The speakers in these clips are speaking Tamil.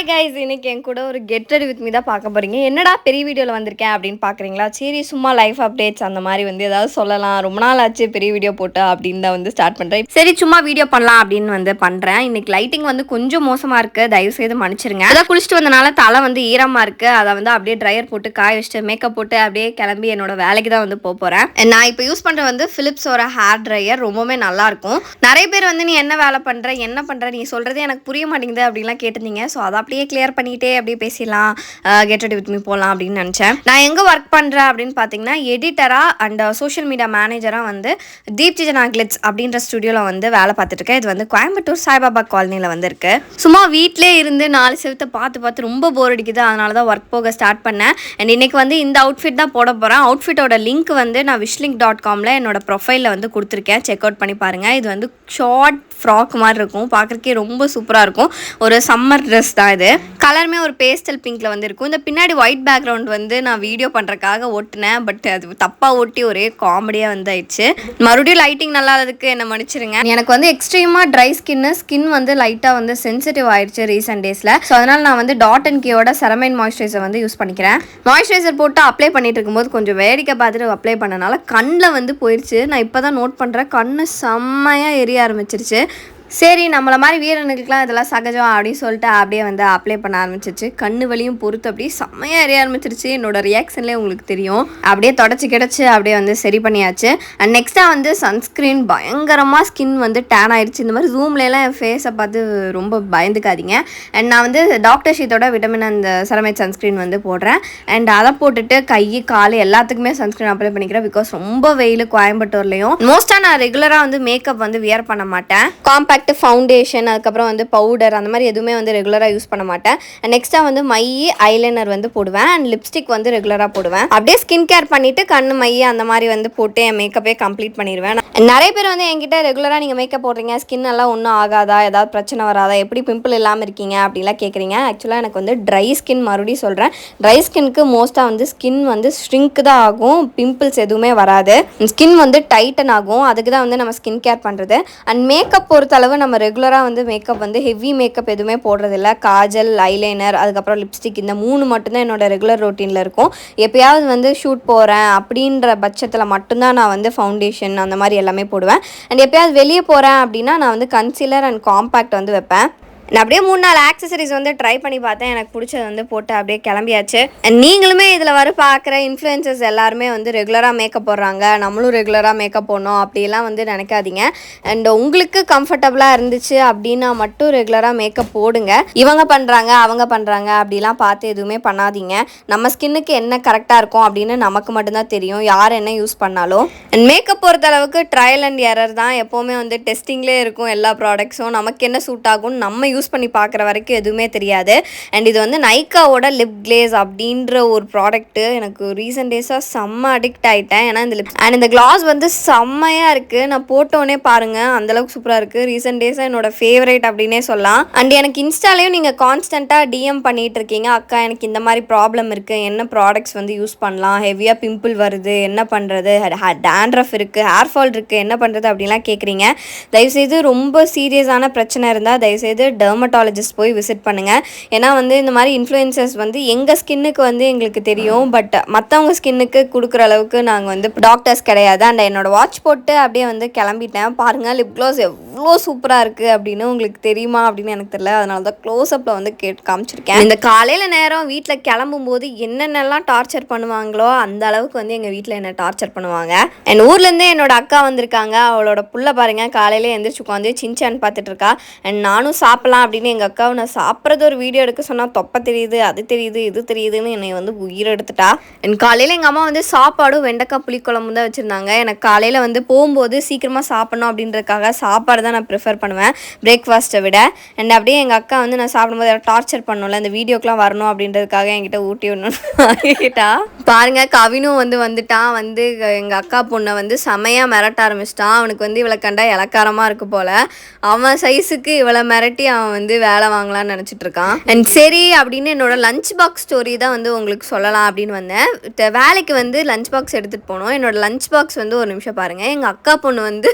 ஹாய் கைஸ், இன்னைக்கு என் கூட ஒரு கெட் ரெடி வித் மீ தான் பார்க்க போறீங்க. என்னடா பெரிய வீடியோவில் வந்திருக்கேன் அப்படின்னு பார்க்குறீங்களா? சரி, சும்மா லைஃப் அப்டேட்ஸ் அந்த மாதிரி வந்து ஏதாவது சொல்லலாம். ரொம்ப நாள் ஆச்சு பெரிய வீடியோ போட்டு அப்படின்னு தான் வந்து ஸ்டார்ட் பண்ணுறேன். சரி, சும்மா வீடியோ பண்ணலாம் அப்படின்னு வந்து பண்ணுறேன். இன்னைக்கு லைட்டிங் வந்து கொஞ்சம் மோசமாக இருக்குது, தயவுசெய்து மன்னிச்சிருங்க. அதான் குளிச்சுட்டு வந்தனால தலை வந்து ஈரமாக இருக்குது. அதை வந்து அப்படியே ட்ரையர் போட்டு காய வச்சுட்டு மேக்கப் போட்டு அப்படியே கிளம்பி என்னோட வேலைக்கு தான் வந்து போகிறேன். நான் இப்போ யூஸ் பண்ணுற வந்து ஃபிலிப்ஸோட ஹேர் ட்ரையர் ரொம்பவுமே நல்லாயிருக்கும். நிறைய பேர் வந்து நீ என்ன வேலை பண்ணுற, என்ன பண்ணுற, நீ சொல்கிறதே எனக்கு புரிய மாட்டேங்குது அப்படின்லாம் கேட்டிருந்தீங்க. ஸோ அதை அப்படியே கிளியர் பண்ணிகிட்டே அப்படியே பேசிடலாம், கெட் ரெடி வித் மீ போகலாம் அப்படின்னு நினச்சேன். நான் எங்கே ஒர்க் பண்ணுறேன் அப்படின்னு பார்த்தீங்கன்னா, எடிட்டராக அண்ட் சோஷியல் மீடியா மேனேஜராக வந்து தீப்தி ஜனா கிளிட்ஸ் அப்படின்ற ஸ்டுடியோவில் வந்து வேலை பார்த்துட்ருக்கேன். இது வந்து கோயம்புத்தூர் சாய்பாபா காலனியில் வந்துருக்கு. சும்மா வீட்டிலே இருந்து 4 செவத்தை பார்த்து ரொம்ப போர் அடிக்குது. அதனால தான் ஒர்க் போக ஸ்டார்ட் பண்ணேன். அண்ட் இன்றைக்கி வந்து இந்த அவுட்ஃபிட் தான் போட போகிறேன். அவுட்ஃபிட்டோட லிங்க் வந்து நான் wishlink.comல என்னோட ப்ரொஃபைலில் வந்து கொடுத்துருக்கேன். செக் அவுட் பண்ணி பாருங்கள். இது வந்து ஷார்ட் ஃப்ராக் மாதிரி இருக்கும், பார்க்குறக்கே ரொம்ப சூப்பராக இருக்கும். ஒரு சம்மர் ட்ரெஸ் தான் இது. கலருமே ஒரு பேஸ்டல் பிங்க்கில் வந்து இருக்கும். இந்த பின்னாடி ஒயிட் பேக்ரவுண்ட் வந்து நான் வீடியோ பண்ணுறதுக்காக ஒட்டினேன், பட் அது தப்பாக ஒட்டி ஒரே காமெடியாக வந்து ஆயிடுச்சு. மறுபடியும் லைட்டிங் நல்லா இருக்கு, என்ன மன்னிச்சிருங்க. எனக்கு வந்து எக்ஸ்ட்ரீமாக ட்ரை ஸ்கின் வந்து லைட்டாக வந்து சென்சிட்டிவ் ஆயிடுச்சு ரீசெண்ட் டேஸில். ஸோ அதனால் நான் வந்து டாட்&கீயோட செரமைன் மாய்ஸ்சரைசர் வந்து யூஸ் பண்ணிக்கிறேன். மாய்ஸ்சரைசர் போட்டு அப்ளை பண்ணிட்டு இருக்கும்போது கொஞ்சம் வேடிக்கை பார்த்துட்டு அப்ளை பண்ணனால கண்ணில் வந்து போயிடுச்சு. நான் இப்போ தான் நோட் பண்ணுறேன், கண்ணு செம்மையாக எரிய ஆரம்பிச்சிருச்சு. சரி, நம்மளை மாதிரி வீரனுக்குலாம் இதெல்லாம் சகஜம் அப்படின்னு சொல்லிட்டு அப்படியே வந்து அப்ளை பண்ண ஆரம்பிச்சிச்சு. கண்ணு வலியும் பொறுத்து அப்படியே செம்மையாக எரிய ஆரம்பிச்சிருச்சு. என்னோட ரியாக்ஷன்லேயே உங்களுக்கு தெரியும். அப்படியே தொடச்சி கிடச்சி அப்படியே வந்து சரி பண்ணியாச்சு. அண்ட் நெக்ஸ்ட்டாக வந்து சன்ஸ்க்ரீன் பயங்கரமாக ஸ்கின் வந்து டேன் ஆகிடுச்சு. இந்த மாதிரி ஜூம்லாம் என் ஃபேஸை பார்த்து ரொம்ப பயந்துக்காதீங்க. அண்ட் நான் வந்து டாக்டர் ஷீத்தோட விட்டமின் அந்த செரமைட் சன்ஸ்க்ரீன் வந்து போடுறேன். அண்ட் அதை போட்டுட்டு கை கால் எல்லாத்துக்குமே சன்ஸ்க்ரீன் அப்ளை பண்ணிக்கிறேன். பிகாஸ் ரொம்ப வெயில் கோயம்புத்தூர்லேயும். மோஸ்ட்டாக நான் ரெகுலராக வந்து மேக்கப் வந்து வியர் பண்ண மாட்டேன். காம்பேக்ட் ஃபவுண்டேஷன், அதுக்கப்புறம் வந்து பவுடர், அந்த மாதிரி எதுவுமே வந்து ரெகுலராக யூஸ் பண்ண மாட்டேன். நெக்ஸ்ட்டாக வந்து மை ஐலைனர் வந்து போடுவேன். அண்ட் லிப்ஸ்டிக் வந்து ரெகுலராக போடுவேன். அப்படியே ஸ்கின் கேர் பண்ணிவிட்டு கண்ணு மை அந்த மாதிரி வந்து போட்டு என் மேக்கப்பே கம்ப்ளீட் பண்ணிடுவேன். நிறைய பேர் வந்து என்கிட்ட ரெகுலராக நீங்கள் மேக்கப் போடுறீங்க, ஸ்கின் எல்லாம் ஒன்றும் ஆகாதா, ஏதாவது பிரச்சனை வராதா, எப்படி பிம்பிள் இல்லாமல் இருக்கீங்க அப்படிலாம் கேட்குறீங்க. ஆக்சுவலாக எனக்கு வந்து ட்ரை ஸ்கின், மறுபடியும் சொல்கிறேன், ட்ரை ஸ்கின்க்கு மோஸ்ட்டாக வந்து ஸ்கின் வந்து ஷ்ரிங்க் தான் ஆகும், பிம்பிள்ஸ் எதுவுமே வராது. ஸ்கின் வந்து டைட்டன் ஆகும். அதுக்கு தான் வந்து நம்ம ஸ்கின் கேர் பண்ணுறது. அண்ட் மேக்கப் பொறுத்தளவு நம்ம ரெகுலராக வந்து மேக்கப் வந்து ஹெவி மேக்கப் எதுவுமே போடுறதில்ல. காஜல், ஐலைனர், அதுக்கப்புறம் லிப்ஸ்டிக், இந்த 3 மட்டும்தான் என்னோட ரெகுலர் ரொட்டீனில் இருக்கும். எப்பயாவது வந்து ஷூட் போகிறேன் அப்படின்ற பட்சத்தில் மட்டும்தான் நான் வந்து ஃபவுண்டேஷன் அந்த மாதிரி எல்லாமே போடுவேன். அண்ட் எப்பயாவது வெளியே போகிறேன் அப்படின்னா நான் வந்து கன்சீலர் அண்ட் காம்பேக்ட் வந்து வைப்பேன். நான் அப்படியே 3-4 ஆக்சசரிஸ் வந்து ட்ரை பண்ணி பார்த்தேன். எனக்கு பிடிச்சது வந்து போட்டு அப்படியே கிளம்பியாச்சு. நீங்களுமே இதில் வர பார்க்குற இன்ஃப்ளூயன்சர்ஸ் எல்லாருமே வந்து ரெகுலராக மேக்கப் போடுறாங்க, நம்மளும் ரெகுலராக மேக்கப் போடணும் அப்படிலாம் வந்து நினைக்காதீங்க. அண்ட் உங்களுக்கு கம்ஃபர்டபுளாக இருந்துச்சு அப்படின்னா மட்டும் ரெகுலராக மேக்கப் போடுங்க. இவங்க பண்ணுறாங்க, அவங்க பண்ணுறாங்க அப்படிலாம் பார்த்து எதுவுமே பண்ணாதீங்க. நம்ம ஸ்கின்னுக்கு என்ன கரெக்டாக இருக்கும் அப்படின்னு நமக்கு மட்டும்தான் தெரியும், யார் என்ன யூஸ் பண்ணாலும். அண்ட் மேக்கப் பொறுத்தளவுக்கு ட்ரையல் அண்ட் எரர் தான். எப்போவுமே வந்து டெஸ்டிங்லேயே இருக்கும் எல்லா ப்ராடக்ட்ஸும். நமக்கு என்ன சூட் ஆகும்னு நம்ம யூஸ் பண்ணி பார்க்குற வரைக்கும் எதுவுமே தெரியாது. அண்ட் இது வந்து நைக்காவோட லிப் கிளேஸ் அப்படின்ற ஒரு ப்ராடக்ட்டு. எனக்கு ரீசெண்ட் டேஸாக செம்ம அடிக்ட் ஆகிட்டேன். ஏன்னா இந்த லிப் அண்ட் இந்த கிளாஸ் வந்து செம்மையாக இருக்குது. நான் போட்டோன்னே பாருங்கள், அந்தளவுக்கு சூப்பராக இருக்குது. ரீசெண்ட் டேஸாக என்னோட ஃபேவரேட் அப்படின்னே சொல்லலாம். அண்ட் எனக்கு இன்ஸ்டாலேயும் நீங்கள் கான்ஸ்டண்ட்டாக டிஎம் பண்ணிகிட்டு இருக்கீங்க, அக்கா எனக்கு இந்த மாதிரி ப்ராப்ளம் இருக்குது, என்ன ப்ராடக்ட்ஸ் வந்து யூஸ் பண்ணலாம், ஹெவியாக பிம்பிள் வருது, என்ன பண்ணுறது, டேண்ட்ரஃப் இருக்குது, ஹேர் ஃபால் இருக்குது, என்ன பண்ணுறது அப்படின்லாம் கேட்குறீங்க. தயவுசெய்து ரொம்ப சீரியஸான பிரச்சனை இருந்தால் தயவுசெய்து டெர்மட்டாலஜிஸ்ட் போய் விசிட் பண்ணுங்கள். ஏன்னா வந்து இந்த மாதிரி இன்ஃப்ளூயன்சர்ஸ் வந்து எங்கள் ஸ்கின்னுக்கு வந்து எங்களுக்கு தெரியும், பட் மற்றவங்க ஸ்கின்னுக்கு கொடுக்குற அளவுக்கு நாங்கள் வந்து டாக்டர்ஸ் கிடையாது. அண்ட் என்னோடய வாட்ச் போட்டு அப்படியே வந்து கிளம்பிட்டேன். பாருங்கள், லிப் க்ளாஸ் எவ்வளோ சூப்பராக இருக்குது அப்படின்னு உங்களுக்கு தெரியுமா அப்படின்னு எனக்கு தெரியல. அதனால தான் க்ளோஸ்அப்பில் வந்து காமிச்சிருக்கேன். இந்த காலையில் நேரம் வீட்டில் கிளம்பும்போது என்னென்னலாம் டார்ச்சர் பண்ணுவாங்களோ அந்த அளவுக்கு வந்து எங்கள் வீட்டில் என்ன டார்ச்சர் பண்ணுவாங்க. என் ஊர்லேருந்தே என்னோட அக்கா வந்திருக்காங்க. அவளோட புள்ள பாருங்கள், காலையில் எந்திரிச்சு உட்காந்து சின்சான் பார்த்துட்டு இருக்கா. அண்ட் நானும் சாப்பிடலாம் அப்படின்னு எங்கள் அக்காவை நான் சாப்பிட்றது ஒரு வீடியோ எடுக்க சொன்னால் தொப்பை தெரியுது, அது தெரியுது, இது தெரியுதுன்னு என்னை வந்து உயிர் எடுத்துட்டா. எனக்கு காலையில் எங்கள் அம்மா வந்து சாப்பாடும் வெண்டைக்காய் புளிக்குழம்பு தான் வச்சுருந்தாங்க. எனக்கு காலையில் வந்து போகும்போது சீக்கிரமாக சாப்பிடணும் அப்படின்றதுக்காக சாப்பாடு தான் நான் ப்ரிஃபர் பண்ணுவேன் பிரேக்ஃபாஸ்ட்டை விட. அண்ட் அப்படியே எங்கள் அக்கா வந்து நான் சாப்பிடும்போது டார்ச்சர் பண்ணல, இந்த வீடியோக்கெலாம் வரணும் அப்படின்றதுக்காக என்கிட்ட ஊட்டி விடணும்னு ஆகிட்டா. பாருங்கள், கவினும் வந்து வந்துட்டான். வந்து எங்கள் அக்கா பொண்ணை வந்து செமையாக மிரட்ட ஆரம்பிச்சிட்டான். அவனுக்கு வந்து இவளை கண்டா இலக்காரமாக இருக்குது போல். அவன் சைஸுக்கு இவளை மிரட்டி அவன் அவன் வந்து வேலை வாங்கலாம்னு நினச்சிட்டு இருக்கான். அண்ட் சரி அப்படின்னு என்னோட லஞ்ச் பாக்ஸ் ஸ்டோரி தான் வந்து உங்களுக்கு சொல்லலாம் அப்படின்னு வந்தேன். வேலைக்கு வந்து லஞ்ச் பாக்ஸ் எடுத்துகிட்டு போனோம். என்னோட லஞ்ச் பாக்ஸ் வந்து ஒரு நிமிஷம் பாருங்கள். எங்கள் அக்கா பொண்ணு வந்து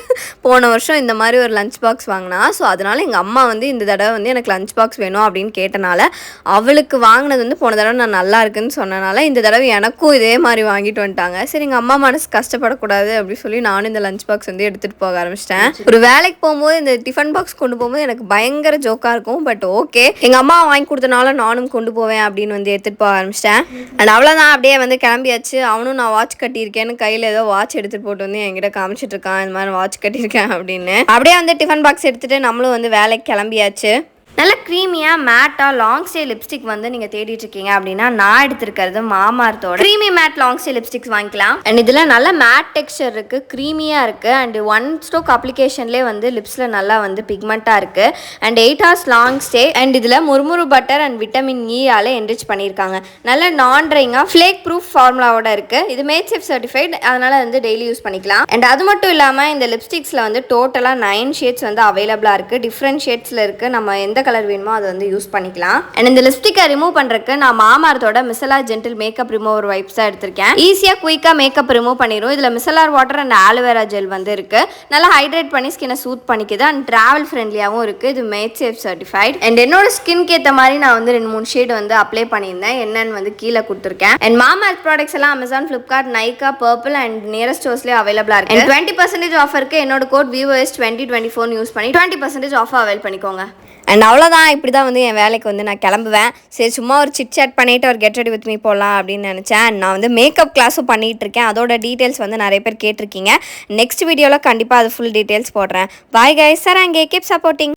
போன வருஷம் இந்த மாதிரி ஒரு லஞ்ச் பாக்ஸ் வாங்கினா. ஸோ அதனால் எங்கள் அம்மா வந்து இந்த தடவை வந்து எனக்கு லஞ்ச் பாக்ஸ் வேணும் அப்படின்னு கேட்டனால அவளுக்கு வாங்கினது வந்து போன தடவை நான் நல்லா இருக்குன்னு சொன்னனால இந்த தடவை எனக்கும் இதே மாதிரி வாங்கிட்டு வந்துட்டாங்க. சரி எங்கள் அம்மா மனசு கஷ்டப்படக்கூடாது அப்படின்னு சொல்லி நானும் இந்த லஞ்ச் பாக்ஸ் வந்து எடுத்துகிட்டு போக ஆரம்பிச்சிட்டேன். ஒரு வேலைக்கு போகும்போது இந்த டிஃபன் பாக்ஸ் கொண்டு போகும்போது எனக்கு பயங்கர ஜோக்காக இருக்கும். பட் ஓகே, எங்கள் அம்மா வாங்கி கொடுத்தனால நானும் கொண்டு போவேன் அப்படின்னு வந்து எடுத்துகிட்டு போக ஆரம்பிச்சிட்டேன். அண்ட் அவ்வளோதான், அப்படியே வந்து கிளம்பியாச்சு. அவனும் நான் வாட்ச் கட்டியிருக்கேன்னு கையில் ஏதோ வாட்ச் எடுத்துகிட்டு போட்டு வந்து என்கிட்ட காமிச்சிட்டு இருக்கான், இந்த மாதிரி வாட்ச் கட்டியிருக்கேன் அப்படின்னு. அப்படியே வந்து டிஃபன் பாக்ஸ் எடுத்துகிட்டு நம்மளும் வந்து வேலைக்கு கிளம்பியாச்சு. நல்ல க்ரீமியாக மேட்டாக லாங் ஸ்டே லிப்ஸ்டிக் வந்து நீங்கள் தேடிட்டு இருக்கீங்க அப்படின்னா நான் எடுத்துருக்கிறது மாமார்த்தோட creamy matte long stay lipsticks வாங்கிக்கலாம். அண்ட் இதில் நல்ல மேட் டெக்ஸ்சர் இருக்குது, க்ரீமியாக இருக்குது. அண்ட் 1 ஸ்ட்ரோக் அப்ளிகேஷன்லேயே வந்து லிப்ஸில் நல்லா வந்து பிக்மெண்ட்டாக இருக்குது. And 8 hours long stay. And இதில் முறுமுறு பட்டர் அண்ட் விட்டமின் இயால் என்ரிச் பண்ணியிருக்காங்க. நல்ல நான் ட்ரைங்காக ஃப்ளேக் ப்ரூஃப் ஃபார்முலாவோட இருக்குது. இது மேட் சேஃப் சர்டிஃபைட், அதனால் வந்து டெய்லி யூஸ் பண்ணிக்கலாம். அண்ட் அது மட்டும் இல்லாமல் இந்த லிப்ஸ்டிக்ஸில் வந்து டோட்டலாக 9 ஷேட்ஸ் வந்து அவைலபிளாக இருக்குது. டிஃப்ரெண்ட் ஷேட்ஸில் இருக்குது. நம்ம எந்த கலர் வேணுமோ அதை வந்து யூஸ் பண்ணிக்கலாம். அண்ட் இந்த லிப்ஸ்டிக்கை ரிமூவ் பண்றதுக்கு நான் மாமார்த்தோட micellar gentle makeup remover vibes தான் எடுத்திருக்கேன். ஈஸியா குயிக்கா மேக்கப் ரிமூவ் பண்ணிரும். இதுல micellar water and aloe vera gel வந்து இருக்கு. நல்லா ஹைட்ரேட் பண்ணி ஸ்கினை சூட் பண்ணிக்குது. அண்ட் டிராவல் ஃப்ரெண்ட்லியாவும் இருக்கு. இது மேட் சேஃப் சர்டிஃபைட். அண்ட் என்னோட ஸ்கின்க்கு ஏற்ற மாதிரி நான் வந்து 2-3 ஷேட் வந்து அப்ளை பண்ணியிருந்தேன். என்னன்னு வந்து கீழே கொடுத்துருக்கேன். அண்ட் மாமார்த் ப்ராடக்ட்ஸ் எல்லாம் Amazon, Flipkart, Nykaa, Purplle and nearest ஸ்டோர்ஸ்லேயே அவைலபிளா இருக்கு. 20% ஆஃபருக்கு என்னோட கோட் VOS2024 யூஸ் பண்ணி 20% ஆஃபர் அவைல் பண்ணிக்கோங்க. அண்ட் அவ்வளோதான், இப்படி தான் வந்து என் வேலைக்கு வந்து நான் கிளம்புவேன். சரி சும்மா ஒரு சிட் சாட் பண்ணிவிட்டு ஒரு கெட் ரெடி வித் மீ போடலாம் அப்படின்னு நினச்சேன். நான் வந்து மேக்கப் கிளாஸும் பண்ணிகிட்டு இருக்கேன். அதோட டீட்டெயில்ஸ் வந்து நிறைய பேர் கேட்டிருக்கீங்க. நெக்ஸ்ட் வீடியோவில் கண்டிப்பாக அது ஃபுல் டீட்டெயில்ஸ் போடுறேன். பாய் கைஸ், சார் அங்கே கீப் சப்போர்ட்டிங்.